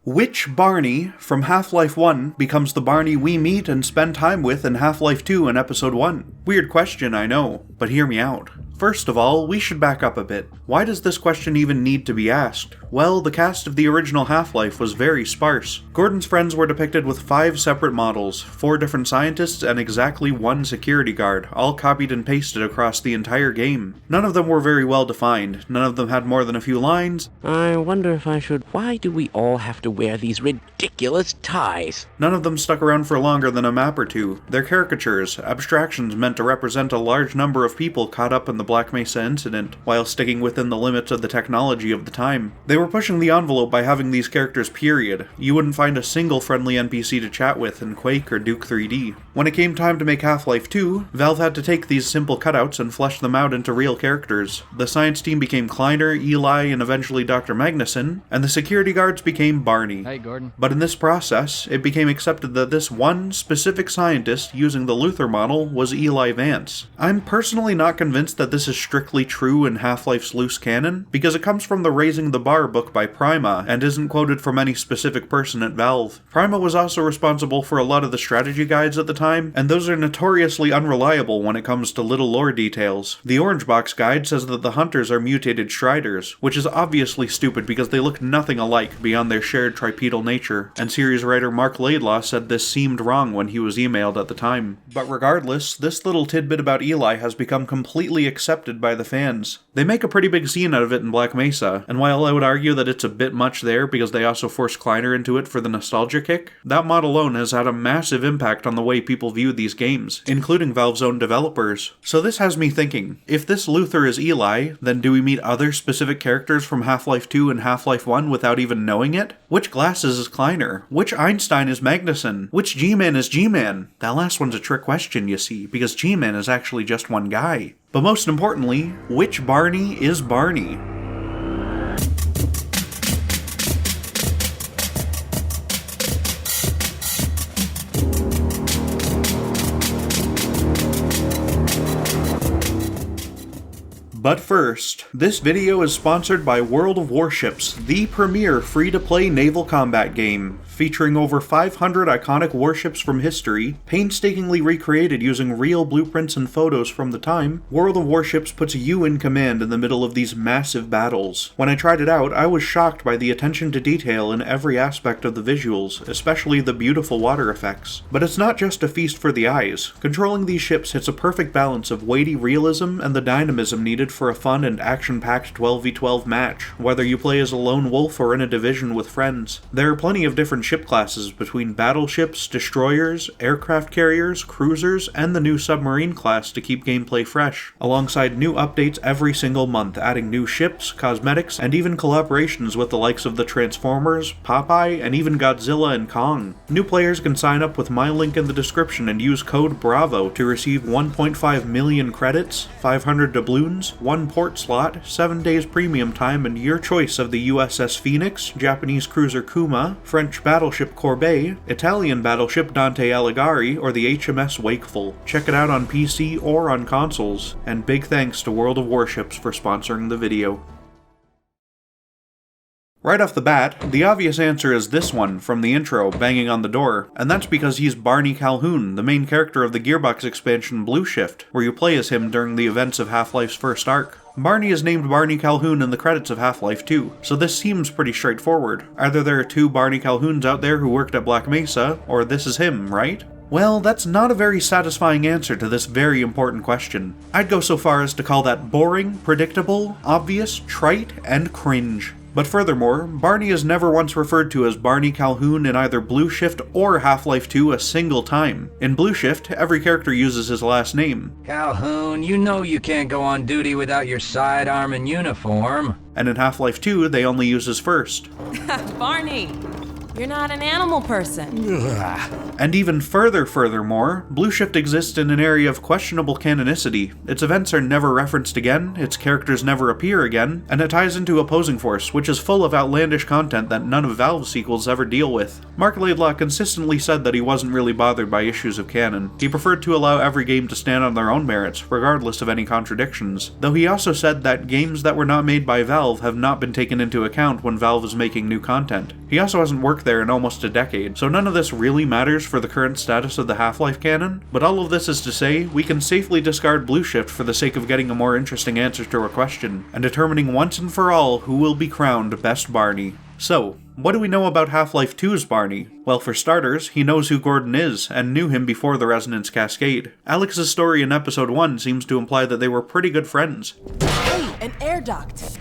Which Barney from Half-Life 1 becomes the Barney we meet and spend time with in Half-Life 2 in Episode 1? Weird question, I know, but hear me out. First of all, we should back up a bit. Why does this question even need to be asked? Well, the cast of the original Half-Life was very sparse. Gordon's friends were depicted with 5 separate models, 4 different scientists, and exactly 1 security guard, all copied and pasted across the entire game. None of them were very well defined, none of them had more than a few lines. I wonder if I should... Why do we all have to wear these ridiculous ties? None of them stuck around for longer than a map or two. They're caricatures, abstractions meant to represent a large number of people caught up in the Black Mesa incident, while sticking within the limits of the technology of the time. They were pushing the envelope by having these characters period. You wouldn't find a single friendly NPC to chat with in Quake or Duke 3D. When it came time to make Half-Life 2, Valve had to take these simple cutouts and flesh them out into real characters. The science team became Kleiner, Eli, and eventually Dr. Magnuson, and the security guards became Barney. Hey, Gordon. But in this process, it became accepted that this one specific scientist using the Luther model was Eli Vance. I'm personally not convinced that this is strictly true in Half-Life's loose canon, because it comes from the Raising the Bar book by Prima, and isn't quoted from any specific person at Valve. Prima was also responsible for a lot of the strategy guides at the time, and those are notoriously unreliable when it comes to little lore details. The Orange Box guide says that the Hunters are mutated Striders, which is obviously stupid because they look nothing alike beyond their shared tripedal nature, and series writer Mark Laidlaw said this seemed wrong when he was emailed at the time. But regardless, this little tidbit about Eli has become completely accepted by the fans. They make a pretty big scene out of it in Black Mesa, and while I would argue that it's a bit much there because they also forced Kleiner into it for the nostalgia kick, that mod alone has had a massive impact on the way people view these games, including Valve's own developers. So this has me thinking, if this Luther is Eli, then do we meet other specific characters from Half-Life 2 and Half-Life 1 without even knowing it? Which Glasses is Kleiner? Which Einstein is Magnuson? Which G-Man is G-Man? That last one's a trick question, you see, because G-Man is actually just one guy. But most importantly, which Barney is Barney? But first, this video is sponsored by World of Warships, the premier free-to-play naval combat game. Featuring over 500 iconic warships from history, painstakingly recreated using real blueprints and photos from the time, World of Warships puts you in command in the middle of these massive battles. When I tried it out, I was shocked by the attention to detail in every aspect of the visuals, especially the beautiful water effects. But it's not just a feast for the eyes. Controlling these ships hits a perfect balance of weighty realism and the dynamism needed for a fun and action-packed 12v12 match, whether you play as a lone wolf or in a division with friends. There are plenty of different ship classes between battleships, destroyers, aircraft carriers, cruisers, and the new submarine class to keep gameplay fresh, alongside new updates every single month, adding new ships, cosmetics, and even collaborations with the likes of the Transformers, Popeye, and even Godzilla and Kong. New players can sign up with my link in the description and use code BRAVO to receive 1.5 million credits, 500 doubloons, 1 port slot, 7 days premium time, and your choice of the USS Phoenix, Japanese cruiser Kuma, French battleship Corbeil, Italian battleship Dante Alighieri, or the HMS Wakeful. Check it out on PC or on consoles, and big thanks to World of Warships for sponsoring the video. Right off the bat, the obvious answer is this one from the intro, banging on the door, and that's because he's Barney Calhoun, the main character of the Gearbox expansion Blue Shift, where you play as him during the events of Half-Life's first arc. Barney is named Barney Calhoun in the credits of Half-Life 2, so this seems pretty straightforward. Either there are 2 Barney Calhouns out there who worked at Black Mesa, or this is him, right? Well, that's not a very satisfying answer to this very important question. I'd go so far as to call that boring, predictable, obvious, trite, and cringe. But furthermore, Barney is never once referred to as Barney Calhoun in either Blue Shift or Half-Life 2 a single time. In Blue Shift, every character uses his last name. Calhoun, you know you can't go on duty without your sidearm and uniform. And in Half-Life 2, they only use his first. Barney! You're not an animal person. And even furthermore, Blue Shift exists in an area of questionable canonicity. Its events are never referenced again, its characters never appear again, and it ties into Opposing Force, which is full of outlandish content that none of Valve's sequels ever deal with. Mark Laidlaw consistently said that he wasn't really bothered by issues of canon. He preferred to allow every game to stand on their own merits, regardless of any contradictions. Though he also said that games that were not made by Valve have not been taken into account when Valve is making new content. He also hasn't worked there in almost a decade, so none of this really matters for the current status of the Half-Life canon, but all of this is to say, we can safely discard Blue Shift for the sake of getting a more interesting answer to our question, and determining once and for all who will be crowned Best Barney. So, what do we know about Half-Life 2's Barney? Well, for starters, he knows who Gordon is, and knew him before the Resonance Cascade. Alex's story in Episode 1 seems to imply that they were pretty good friends. Hey, an air duct!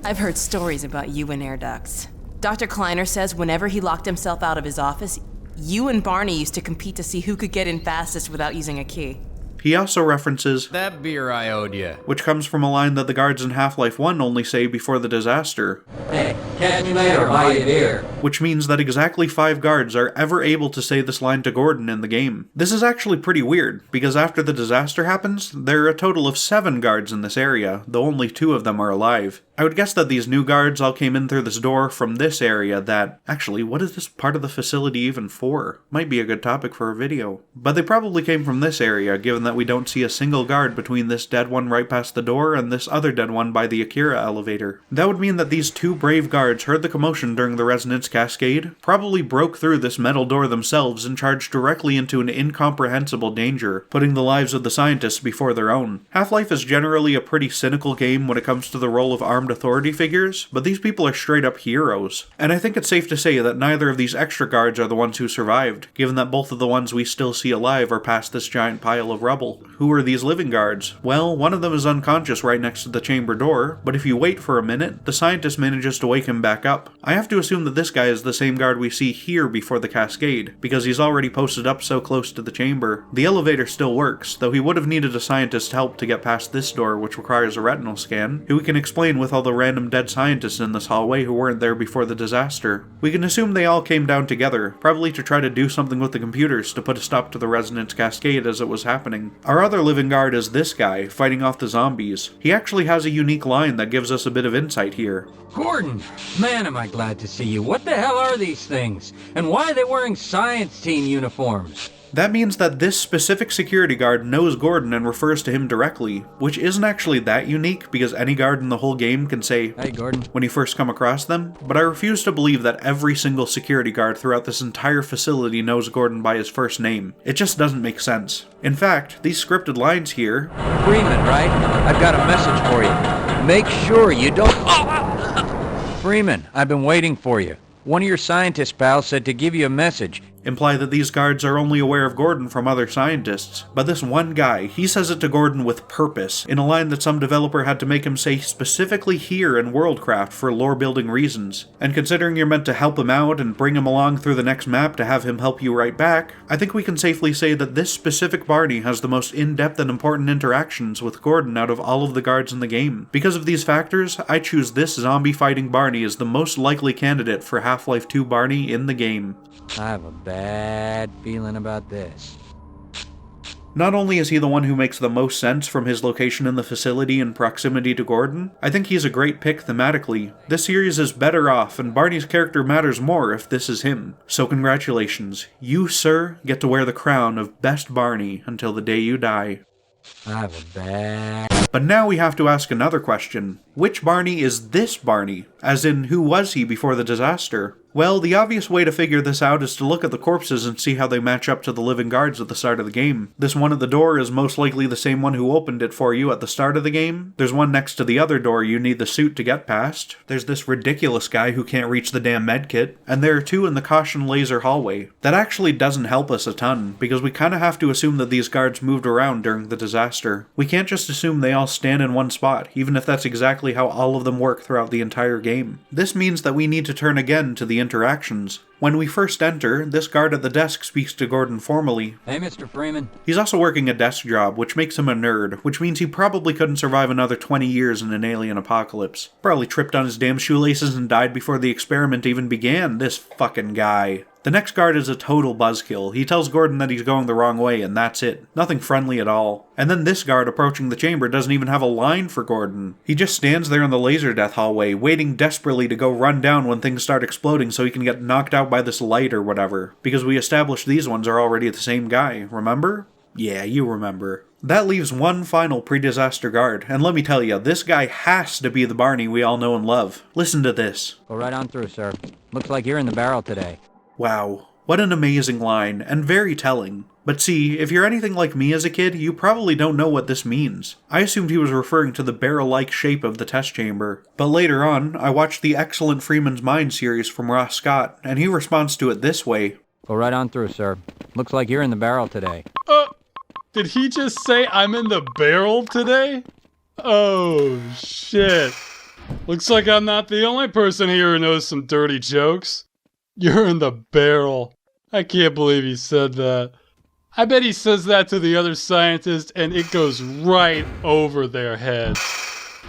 I've heard stories about you and air ducts. Dr. Kleiner says whenever he locked himself out of his office, you and Barney used to compete to see who could get in fastest without using a key. He also references That beer I owed you. which comes from a line that the guards in Half-Life 1 only say before the disaster. Hey, catch me later, buy you beer. Which means that exactly 5 guards are ever able to say this line to Gordon in the game. This is actually pretty weird, because after the disaster happens, there are a total of 7 guards in this area, though only 2 of them are alive. I would guess that these new guards all came in through this door from this area that... Actually, what is this part of the facility even for? Might be a good topic for a video. But they probably came from this area, given that we don't see a single guard between this dead one right past the door and this other dead one by the Akira elevator. That would mean that these 2 brave guards heard the commotion during the Resonance Cascade, probably broke through this metal door themselves and charged directly into an incomprehensible danger, putting the lives of the scientists before their own. Half-Life is generally a pretty cynical game when it comes to the role of armed authority figures, but these people are straight up heroes. And I think it's safe to say that neither of these extra guards are the ones who survived, given that both of the ones we still see alive are past this giant pile of rubble. Who are these living guards? Well, one of them is unconscious right next to the chamber door, but if you wait for a minute, the scientist manages to wake him back up. I have to assume that this guy is the same guard we see here before the cascade, because he's already posted up so close to the chamber. The elevator still works, though he would have needed a scientist's help to get past this door, which requires a retinal scan, who we can explain with all the random dead scientists in this hallway who weren't there before the disaster. We can assume they all came down together, probably to try to do something with the computers to put a stop to the Resonance Cascade as it was happening. Our other living guard is this guy, fighting off the zombies. He actually has a unique line that gives us a bit of insight here. Gordon, man am I glad to see you. What the hell are these things? And why are they wearing science team uniforms? That means that this specific security guard knows Gordon and refers to him directly, which isn't actually that unique because any guard in the whole game can say, Hey Gordon. when you first come across them, but I refuse to believe that every single security guard throughout this entire facility knows Gordon by his first name. It just doesn't make sense. In fact, these scripted lines here... Freeman, right? I've got a message for you. Make sure you don't... Freeman, I've been waiting for you. One of your scientist pals said to give you a message. imply that these guards are only aware of Gordon from other scientists. But this one guy, he says it to Gordon with purpose, in a line that some developer had to make him say specifically here in Worldcraft for lore-building reasons. And considering you're meant to help him out and bring him along through the next map to have him help you right back, I think we can safely say that this specific Barney has the most in-depth and important interactions with Gordon out of all of the guards in the game. Because of these factors, I choose this zombie-fighting Barney as the most likely candidate for Half-Life 2 Barney in the game. I have a bad feeling about this. Not only is he the one who makes the most sense from his location in the facility and proximity to Gordon, I think he's a great pick thematically. This series is better off, and Barney's character matters more if this is him. So congratulations. You, sir, get to wear the crown of Best Barney until the day you die. I have a bad... But now we have to ask another question. Which Barney is this Barney? As in, who was he before the disaster? Well, the obvious way to figure this out is to look at the corpses and see how they match up to the living guards at the start of the game. This one at the door is most likely the same one who opened it for you at the start of the game. There's one next to the other door you need the suit to get past. There's this ridiculous guy who can't reach the damn medkit. And there are two in the caution laser hallway. That actually doesn't help us a ton, because we kinda have to assume that these guards moved around during the disaster. We can't just assume they all stand in one spot, even if that's exactly how all of them work throughout the entire game. This means that we need to turn again to the interactions. When we first enter, this guard at the desk speaks to Gordon formally. Hey, Mr. Freeman. He's also working a desk job, which makes him a nerd, which means he probably couldn't survive another 20 years in an alien apocalypse. Probably tripped on his damn shoelaces and died before the experiment even began, this fucking guy. The next guard is a total buzzkill. He tells Gordon that he's going the wrong way, and that's it. Nothing friendly at all. And then this guard approaching the chamber doesn't even have a line for Gordon. He just stands there in the laser death hallway, waiting desperately to go run down when things start exploding so he can get knocked out by this light or whatever. Because we established these ones are already the same guy, remember? Yeah, you remember. That leaves one final pre-disaster guard, and let me tell you, this guy has to be the Barney we all know and love. Listen to this. Go right on through, sir. Looks like you're in the barrel today. Wow, what an amazing line, and very telling. But see, if you're anything like me as a kid, you probably don't know what this means. I assumed he was referring to the barrel-like shape of the test chamber. But later on, I watched the excellent Freeman's Mind series from Ross Scott, and he responds to it this way. Go right on through, sir. Looks like you're in the barrel today. Did he just say I'm in the barrel today? Oh, shit. Looks like I'm not the only person here who knows some dirty jokes. You're in the barrel. I can't believe he said that. I bet he says that to the other scientists and it goes right over their heads.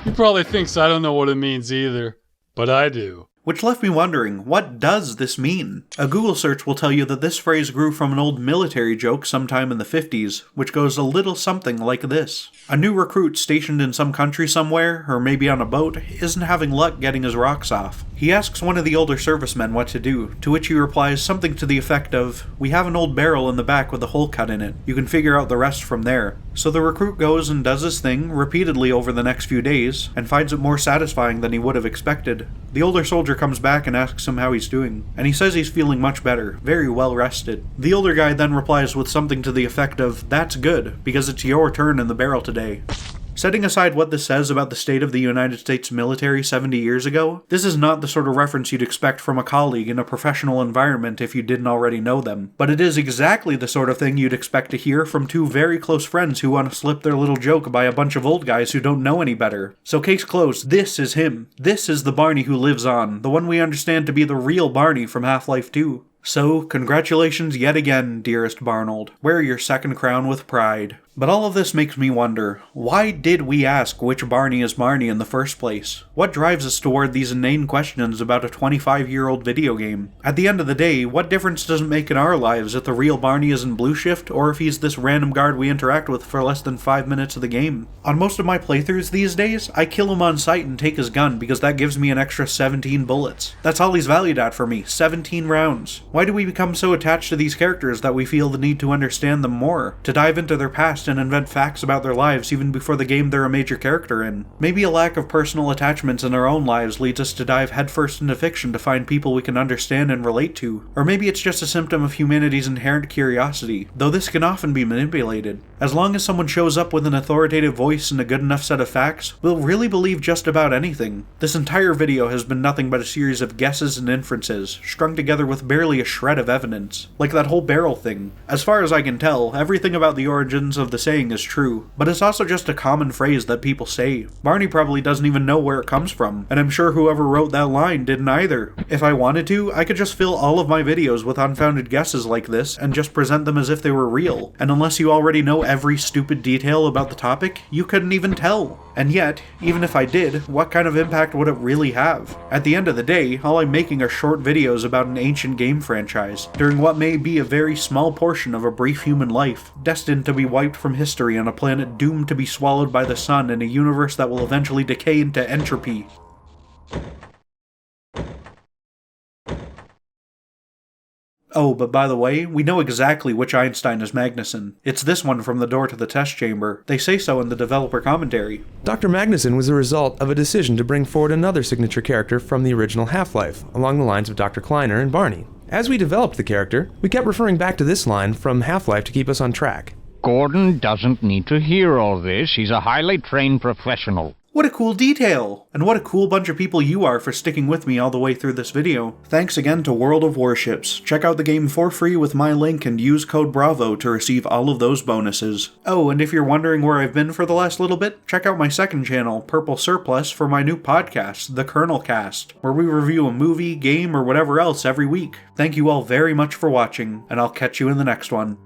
He probably thinks I don't know what it means either, but I do. Which left me wondering, what does this mean? A Google search will tell you that this phrase grew from an old military joke sometime in the 50s, which goes a little something like this. A new recruit stationed in some country somewhere, or maybe on a boat, isn't having luck getting his rocks off. He asks one of the older servicemen what to do, to which he replies something to the effect of, "We have an old barrel in the back with a hole cut in it. You can figure out the rest from there." So the recruit goes and does his thing repeatedly over the next few days, and finds it more satisfying than he would have expected. The older soldier comes back and asks him how he's doing, and he says he's feeling much better, very well rested. The older guy then replies with something to the effect of, "That's good, because it's your turn in the barrel today." Setting aside what this says about the state of the United States military 70 years ago, this is not the sort of reference you'd expect from a colleague in a professional environment if you didn't already know them. But it is exactly the sort of thing you'd expect to hear from two very close friends who want to slip their little joke by a bunch of old guys who don't know any better. So case closed, this is him. This is the Barney who lives on, the one we understand to be the real Barney from Half-Life 2. So, congratulations yet again, dearest Barnold. Wear your second crown with pride. But all of this makes me wonder, why did we ask which Barney is Barney in the first place? What drives us toward these inane questions about a 25-year-old video game? At the end of the day, what difference does it make in our lives if the real Barney is in Blue Shift, or if he's this random guard we interact with for less than 5 minutes of the game? On most of my playthroughs these days, I kill him on sight and take his gun because that gives me an extra 17 bullets. That's all he's valued at for me, 17 rounds. Why do we become so attached to these characters that we feel the need to understand them more, to dive into their past and invent facts about their lives even before the game they're a major character in? Maybe a lack of personal attachments in our own lives leads us to dive headfirst into fiction to find people we can understand and relate to. Or maybe it's just a symptom of humanity's inherent curiosity, though this can often be manipulated. As long as someone shows up with an authoritative voice and a good enough set of facts, we'll really believe just about anything. This entire video has been nothing but a series of guesses and inferences, strung together with barely a shred of evidence. Like that whole barrel thing. As far as I can tell, everything about the origins of the saying is true, but it's also just a common phrase that people say. Barney probably doesn't even know where it comes from, and I'm sure whoever wrote that line didn't either. If I wanted to, I could just fill all of my videos with unfounded guesses like this and just present them as if they were real, and unless you already know every stupid detail about the topic, you couldn't even tell. And yet, even if I did, what kind of impact would it really have? At the end of the day, all I'm making are short videos about an ancient game franchise, during what may be a very small portion of a brief human life, destined to be wiped from history on a planet doomed to be swallowed by the sun in a universe that will eventually decay into entropy. Oh, but by the way, we know exactly which Einstein is Magnuson. It's this one from the door to the test chamber. They say so in the developer commentary. Dr. Magnuson was the result of a decision to bring forward another signature character from the original Half-Life, along the lines of Dr. Kleiner and Barney. As we developed the character, we kept referring back to this line from Half-Life to keep us on track. Gordon doesn't need to hear all this. He's a highly trained professional. What a cool detail! And what a cool bunch of people you are for sticking with me all the way through this video. Thanks again to World of Warships. Check out the game for free with my link and use code BRAVO to receive all of those bonuses. Oh, and if you're wondering where I've been for the last little bit, check out my second channel, Purple Surplus, for my new podcast, The Colonel Cast, where we review a movie, game, or whatever else every week. Thank you all very much for watching, and I'll catch you in the next one.